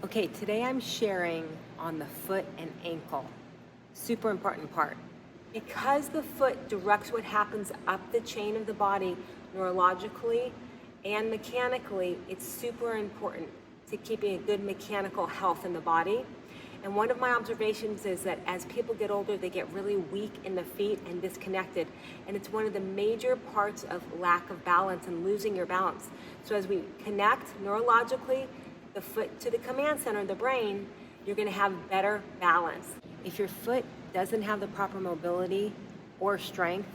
Okay, today I'm sharing on the foot and ankle. Super important part. Because the foot directs what happens up the chain of the body neurologically and mechanically, it's super important to keeping a good mechanical health in the body. And one of my observations is that as people get older, they get really weak in the feet and disconnected. And it's one of the major parts of lack of balance and losing your balance. So as we connect neurologically, the foot to the command center, the brain, you're gonna have better balance. If your foot doesn't have the proper mobility or strength,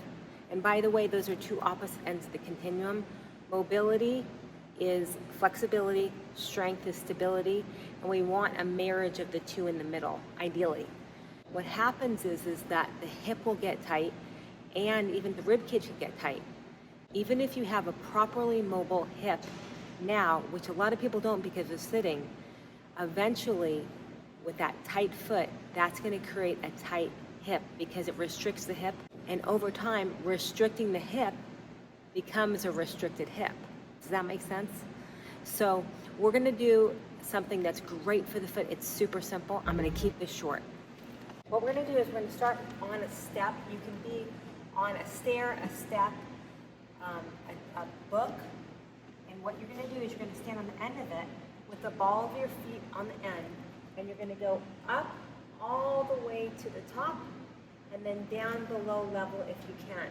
and by the way, those are two opposite ends of the continuum. Mobility is flexibility, strength is stability, and we want a marriage of the two in the middle, ideally. What happens is that the hip will get tight and even the rib cage can get tight. Even if you have a properly mobile hip now, which a lot of people don't because of sitting, eventually with that tight foot, that's going to create a tight hip because it restricts the hip, and over time, restricting the hip becomes a restricted hip. Does that make sense? So we're going to do something that's great for the foot. It's super simple. I'm going to keep this short. What we're going to do is we're going to start on a step. You can be on a stair, a step, a book. And what you're going to do is you're going to stand on the end of it with the ball of your feet on the end. And you're going to go up all the way to the top and then down below level if you can.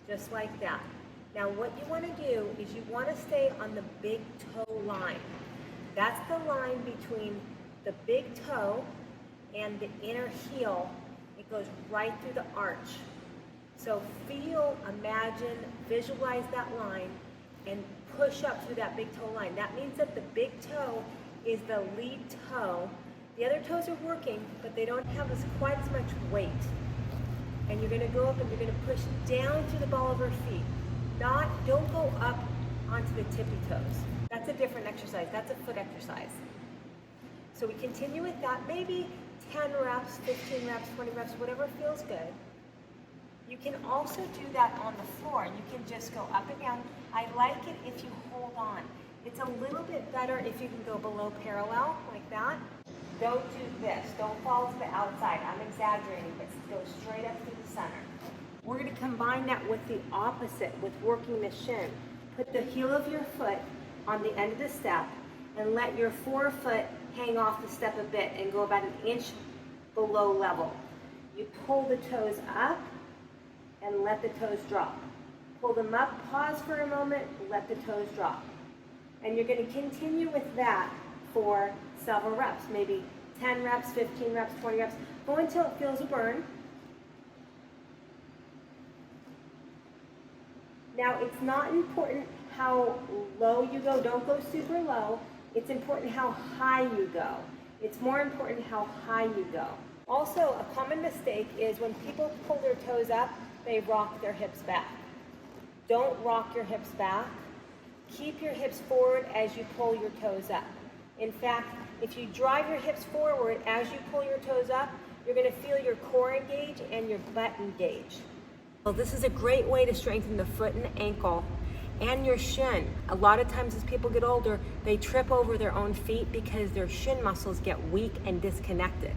Just like that. Now what you want to do is you want to stay on the big toe line. That's the line between the big toe and the inner heel. It goes right through the arch. So feel, imagine, visualize that line and push up through that big toe line. That means that the big toe is the lead toe. The other toes are working, but they don't have quite as much weight. And you're going to go up and you're going to push down through the ball of your feet. Don't go up onto the tippy toes. That's a different exercise. That's a foot exercise. So we continue with that. Maybe 10 reps, 15 reps, 20 reps, whatever feels good. You can also do that on the floor. You can just go up and down. I like it if you hold on. It's a little bit better if you can go below parallel like that. Don't do this. Don't fall to the outside. I'm exaggerating, but go straight up through the center. We're going to combine that with the opposite, with working the shin. Put the heel of your foot on the end of the step and let your forefoot hang off the step a bit and go about an inch below level. You pull the toes up and let the toes drop. Pull them up, pause for a moment, let the toes drop. And you're going to continue with that for several reps, maybe 10 reps, 15 reps, 20 reps. Go until it feels a burn. Now, it's not important how low you go. Don't go super low. It's important how high you go. It's more important how high you go. Also, a common mistake is when people pull their toes up, they rock their hips back. Don't rock your hips back. Keep your hips forward as you pull your toes up. In fact, if you drive your hips forward as you pull your toes up, you're going to feel your core engage and your butt engage. Well, this is a great way to strengthen the foot and ankle and your shin. A lot of times as people get older, they trip over their own feet because their shin muscles get weak and disconnected.